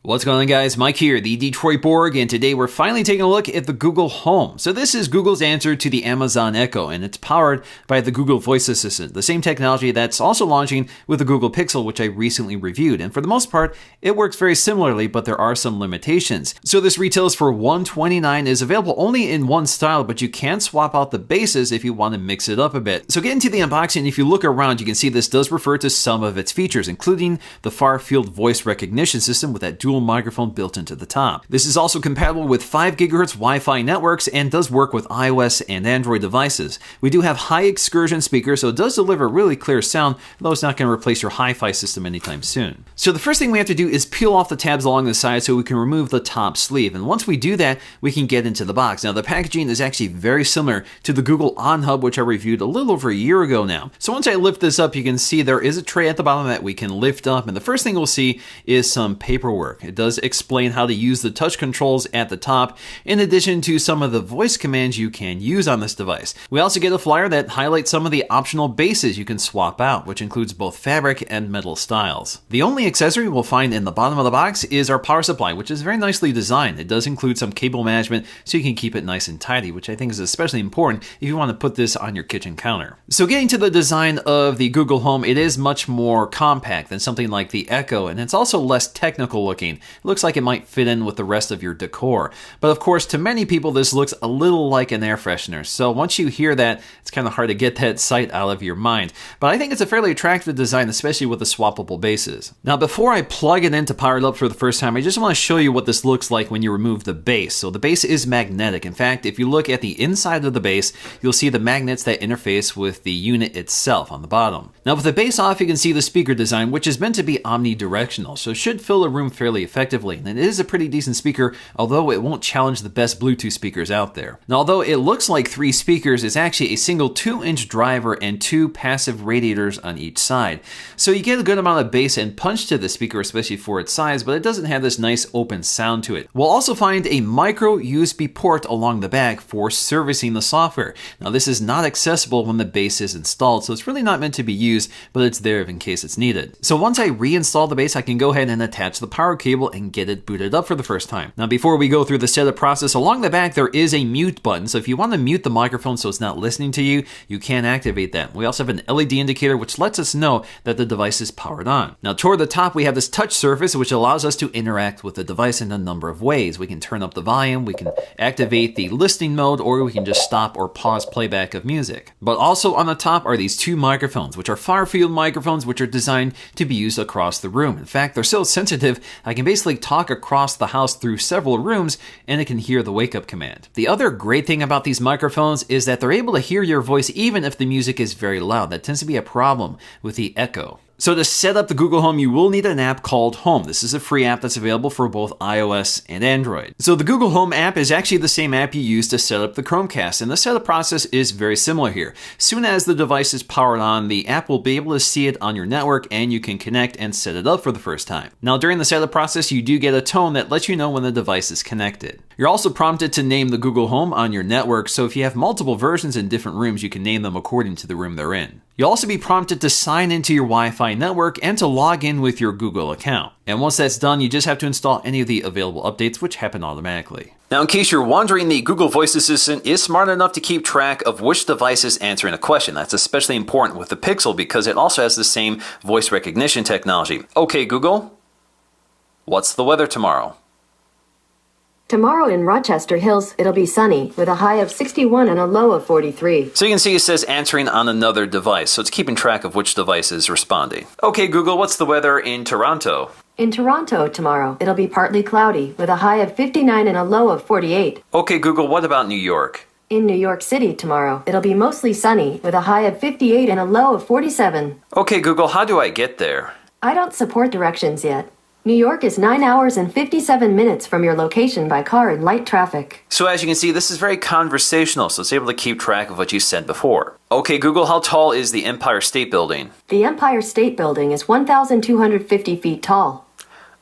What's going on, guys? Mike here, the Detroit Borg, and today we're finally taking a look at the Google Home. So this is Google's answer to the Amazon Echo, and it's powered by the Google Voice Assistant, the same technology that's also launching with the Google Pixel, which I recently reviewed. And for the most part, it works very similarly, but there are some limitations. So this retails for $129, is available only in one style, but you can swap out the bases if you want to mix it up a bit. So get into the unboxing. If you look around, you can see this does refer to some of its features, including the far-field voice recognition system with that dual microphone built into the top. This is also compatible with 5 GHz Wi-Fi networks and does work with iOS and Android devices. We do have high excursion speakers, so it does deliver really clear sound, though it's not going to replace your hi-fi system anytime soon. So the first thing we have to do is peel off the tabs along the side so we can remove the top sleeve. And once we do that, we can get into the box. Now the packaging is actually very similar to the Google On Hub, which I reviewed a little over a year ago now. So once I lift this up, you can see there is a tray at the bottom that we can lift up. And the first thing we'll see is some paperwork. It does explain how to use the touch controls at the top, in addition to some of the voice commands you can use on this device. We also get a flyer that highlights some of the optional bases you can swap out, which includes both fabric and metal styles. The only accessory we'll find in the bottom of the box is our power supply, which is very nicely designed. It does include some cable management so you can keep it nice and tidy, which I think is especially important if you want to put this on your kitchen counter. So getting to the design of the Google Home, it is much more compact than something like the Echo, and it's also less technical looking. It looks like it might fit in with the rest of your decor. But of course, to many people, this looks a little like an air freshener. So once you hear that, it's kind of hard to get that sight out of your mind. But I think it's a fairly attractive design, especially with the swappable bases. Now, before I plug it in to power it up for the first time, I just want to show you what this looks like when you remove the base. So the base is magnetic. In fact, if you look at the inside of the base, you'll see the magnets that interface with the unit itself on the bottom. Now, with the base off, you can see the speaker design, which is meant to be omnidirectional, so it should fill a room fairly effectively. And it is a pretty decent speaker, although it won't challenge the best Bluetooth speakers out there. Now, although it looks like 3 speakers, it's actually a single 2-inch driver and 2 passive radiators on each side. So you get a good amount of bass and punch to the speaker, especially for its size, but it doesn't have this nice open sound to it. We'll also find a micro USB port along the back for servicing the software. Now, this is not accessible when the base is installed, so it's really not meant to be used, but it's there in case it's needed. So once I reinstall the base, I can go ahead and attach the power cable and get it booted up for the first time. Now, before we go through the setup process, along the back there is a mute button, so if you want to mute the microphone so it's not listening to you, you can activate that. We also have an LED indicator which lets us know that the device is powered on. Now, toward the top we have this touch surface which allows us to interact with the device in a number of ways. We can turn up the volume, we can activate the listening mode, or we can just stop or pause playback of music. But also on the top are these 2 microphones, which are far field microphones which are designed to be used across the room. In fact, they're so sensitive I can basically talk across the house through several rooms and it can hear the wake up command. The other great thing about these microphones is that they're able to hear your voice even if the music is very loud. That tends to be a problem with the Echo. So to set up the Google Home, you will need an app called Home. This is a free app that's available for both iOS and Android. So the Google Home app is actually the same app you use to set up the Chromecast, and the setup process is very similar here. Soon as the device is powered on, the app will be able to see it on your network and you can connect and set it up for the first time. Now, during the setup process, you do get a tone that lets you know when the device is connected. You're also prompted to name the Google Home on your network, so if you have multiple versions in different rooms, you can name them according to the room they're in. You'll also be prompted to sign into your Wi-Fi network and to log in with your Google account. And once that's done, you just have to install any of the available updates, which happen automatically. Now, in case you're wondering, the Google Voice Assistant is smart enough to keep track of which device is answering a question. That's especially important with the Pixel because it also has the same voice recognition technology. Okay, Google, what's the weather tomorrow? Tomorrow in Rochester Hills, it'll be sunny with a high of 61 and a low of 43. So you can see it says answering on another device, so it's keeping track of which device is responding. Okay, Google, what's the weather in Toronto? In Toronto tomorrow, it'll be partly cloudy with a high of 59 and a low of 48. Okay, Google, what about New York? In New York City tomorrow, it'll be mostly sunny with a high of 58 and a low of 47. Okay, Google, how do I get there? I don't support directions yet. New York is 9 hours and 57 minutes from your location by car in light traffic. So as you can see, this is very conversational, so it's able to keep track of what you said before. Okay, Google, how tall is the Empire State Building? The Empire State Building is 1,250 feet tall.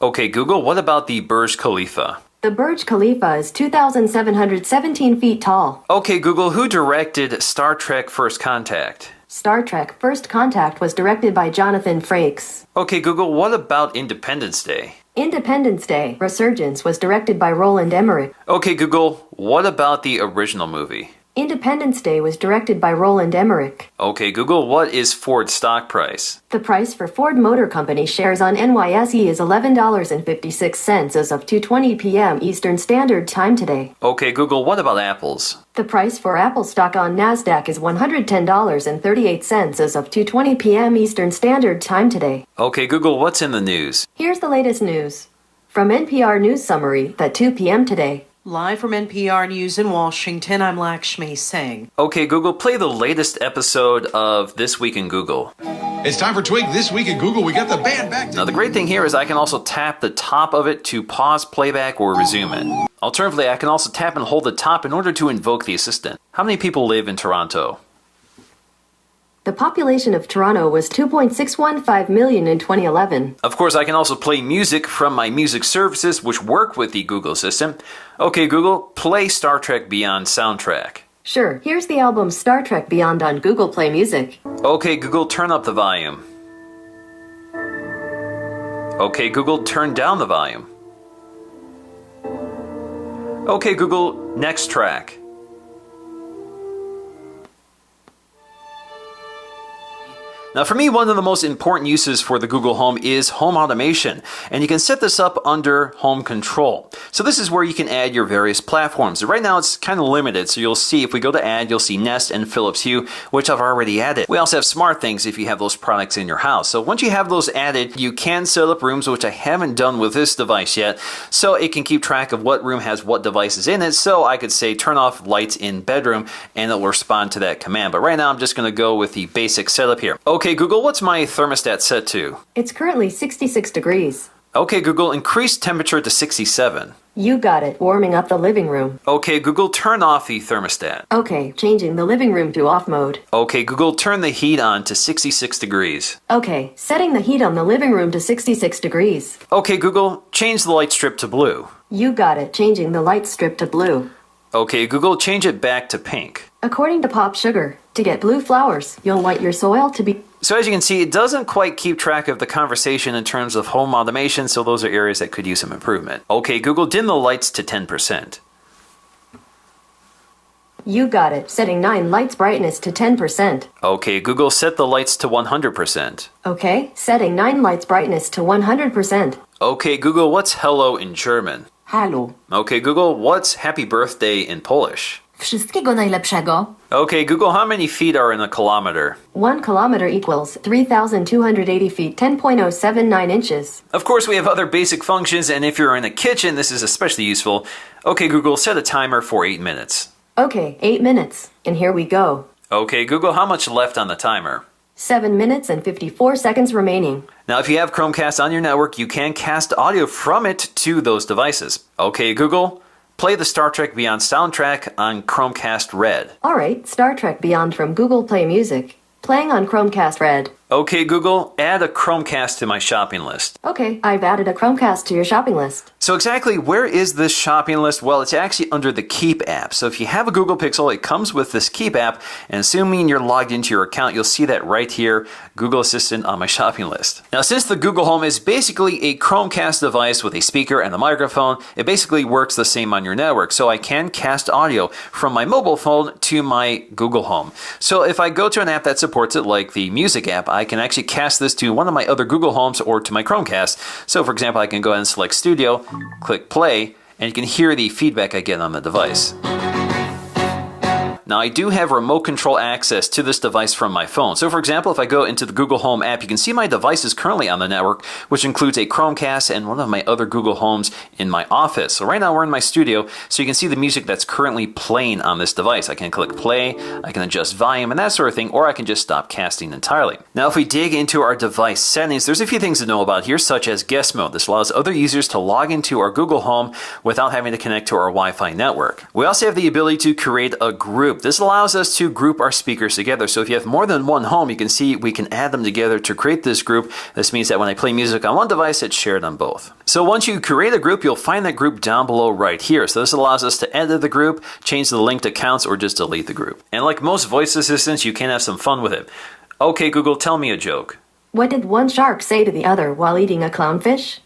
Okay, Google, what about the Burj Khalifa? The Burj Khalifa is 2,717 feet tall. Okay, Google, who directed Star Trek First Contact? Star Trek First Contact was directed by Jonathan Frakes. Okay, Google, what about Independence Day? Independence Day: Resurgence was directed by Roland Emmerich. Okay, Google, what about the original movie? Independence Day was directed by Roland Emmerich. Okay, Google, what is Ford's stock price? The price for Ford Motor Company shares on NYSE is $11.56 as of 2:20 p.m. Eastern Standard Time today. Okay, Google, what about Apple's? The price for Apple stock on NASDAQ is $110.38 as of 2:20 p.m. Eastern Standard Time today. Okay, Google, what's in the news? Here's the latest news. From NPR News Summary at 2 p.m. today. Live from NPR News in Washington, I'm Lakshmi Singh. Okay, Google, play the latest episode of This Week in Google. It's time for Twig This Week in Google. We got the band back. Now, the great thing here is I can also tap the top of it to pause playback or resume it. Alternatively, I can also tap and hold the top in order to invoke the assistant. How many people live in Toronto? The population of Toronto was 2.615 million in 2011. Of course, I can also play music from my music services, which work with the Google Assistant. Okay, Google, play Star Trek Beyond soundtrack. Sure, here's the album Star Trek Beyond on Google Play Music. Okay, Google, turn up the volume. Okay, Google, turn down the volume. Okay, Google, next track. Now, for me, one of the most important uses for the Google Home is home automation, and you can set this up under Home Control. So this is where you can add your various platforms. Right now, it's kind of limited, so you'll see, if we go to Add, you'll see Nest and Philips Hue, which I've already added. We also have SmartThings if you have those products in your house. So once you have those added, you can set up rooms, which I haven't done with this device yet, so it can keep track of what room has what devices in it. So I could say, turn off lights in bedroom, and it will respond to that command. But right now, I'm just going to go with the basic setup here. Okay, Google, what's my thermostat set to? It's currently 66 degrees. Okay, Google, increase temperature to 67. You got it, warming up the living room. Okay, Google, turn off the thermostat. Okay, changing the living room to off mode. Okay, Google, turn the heat on to 66 degrees. Okay, setting the heat on the living room to 66 degrees. Okay, Google, change the light strip to blue. You got it, changing the light strip to blue. Okay, Google, change it back to pink. According to Pop Sugar, to get blue flowers, you'll want your soil to be... So as you can see, it doesn't quite keep track of the conversation in terms of home automation, so those are areas that could use some improvement. Okay, Google, dim the lights to 10%. You got it, setting 9 lights brightness to 10%. Okay, Google, set the lights to 100%. Okay, setting 9 lights brightness to 100%. Okay, Google, what's hello in German? Hallo. Okay, Google, what's happy birthday in Polish? Wszystkiego najlepszego. Okay, Google, how many feet are in a kilometer? 1 kilometer equals 3,280 feet, 10.079 inches. Of course, we have other basic functions, and if you're in a kitchen, this is especially useful. Okay, Google, set a timer for 8 minutes. Okay, 8 minutes. And here we go. Okay, Google, how much left on the timer? 7 minutes and 54 seconds remaining. Now, if you have Chromecast on your network, you can cast audio from it to those devices. Okay, Google, play the Star Trek Beyond soundtrack on Chromecast Red. All right, Star Trek Beyond from Google Play Music. Playing on Chromecast Red. Okay, Google, add a Chromecast to my shopping list. Okay, I've added a Chromecast to your shopping list. So exactly where is this shopping list? Well, it's actually under the Keep app. So if you have a Google Pixel, it comes with this Keep app, and assuming you're logged into your account, you'll see that right here, Google Assistant on my shopping list. Now, since the Google Home is basically a Chromecast device with a speaker and a microphone, it basically works the same on your network. So I can cast audio from my mobile phone to my Google Home. So if I go to an app that supports it, like the Music app, I can actually cast this to one of my other Google Homes or to my Chromecast. So for example, I can go ahead and select Studio, click play, and you can hear the feedback I get on the device. Now, I do have remote control access to this device from my phone. So for example, if I go into the Google Home app, you can see my devices currently on the network, which includes a Chromecast and one of my other Google Homes in my office. So right now we're in my studio, so you can see the music that's currently playing on this device. I can click play, I can adjust volume and that sort of thing, or I can just stop casting entirely. Now, if we dig into our device settings, there's a few things to know about here, such as guest mode. This allows other users to log into our Google Home without having to connect to our Wi-Fi network. We also have the ability to create a group. This allows us to group our speakers together. So if you have more than one home, you can see we can add them together to create this group. This means that when I play music on one device, it's shared on both. So once you create a group, you'll find that group down below right here. So this allows us to edit the group, change the linked accounts, or just delete the group. And like most voice assistants, you can have some fun with it. Okay, Google, tell me a joke. What did one shark say to the other while eating a clownfish?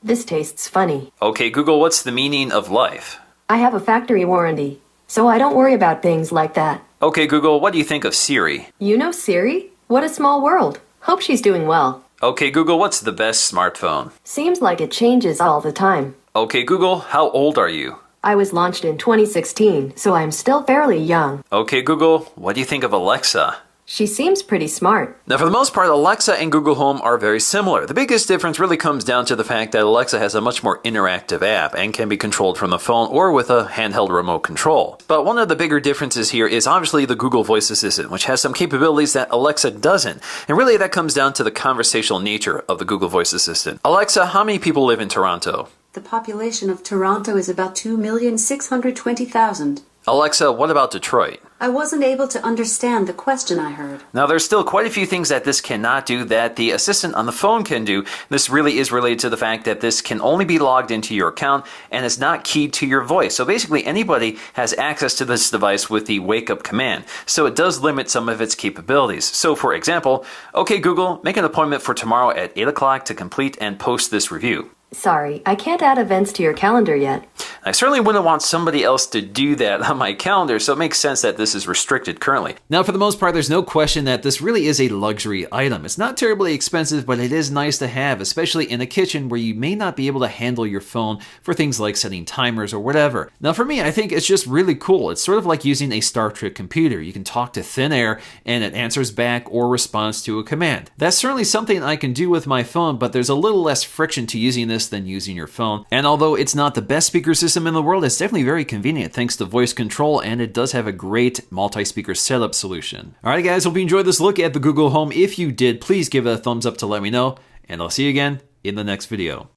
This tastes funny. Okay, Google, what's the meaning of life? I have a factory warranty, so I don't worry about things like that. Okay, Google, what do you think of Siri? You know Siri? What a small world. Hope she's doing well. Okay, Google, what's the best smartphone? Seems like it changes all the time. Okay, Google, how old are you? I was launched in 2016, so I'm still fairly young. Okay, Google, what do you think of Alexa? She seems pretty smart. Now, for the most part, Alexa and Google Home are very similar. The biggest difference really comes down to the fact that Alexa has a much more interactive app and can be controlled from the phone or with a handheld remote control. But one of the bigger differences here is obviously the Google Voice Assistant, which has some capabilities that Alexa doesn't. And really, that comes down to the conversational nature of the Google Voice Assistant. Alexa, how many people live in Toronto? The population of Toronto is about 2,620,000. Alexa, what about Detroit? I wasn't able to understand the question I heard. Now, there's still quite a few things that this cannot do that the assistant on the phone can do. This really is related to the fact that this can only be logged into your account and is not keyed to your voice. So basically, anybody has access to this device with the wake up command. So it does limit some of its capabilities. So for example, okay, Google, make an appointment for tomorrow at 8 o'clock to complete and post this review. Sorry, I can't add events to your calendar yet. I certainly wouldn't want somebody else to do that on my calendar, so it makes sense that this is restricted currently. Now, for the most part, there's no question that this really is a luxury item. It's not terribly expensive, but it is nice to have, especially in a kitchen where you may not be able to handle your phone for things like setting timers or whatever. Now, for me, I think it's just really cool. It's sort of like using a Star Trek computer. You can talk to thin air, and it answers back or responds to a command. That's certainly something I can do with my phone, but there's a little less friction to using this than using your phone. And although it's not the best speaker system in the world, it's definitely very convenient thanks to voice control, and it does have a great multi-speaker setup solution. Alright guys, hope you enjoyed this look at the Google Home. If you did, please give it a thumbs up to let me know, and I'll see you again in the next video.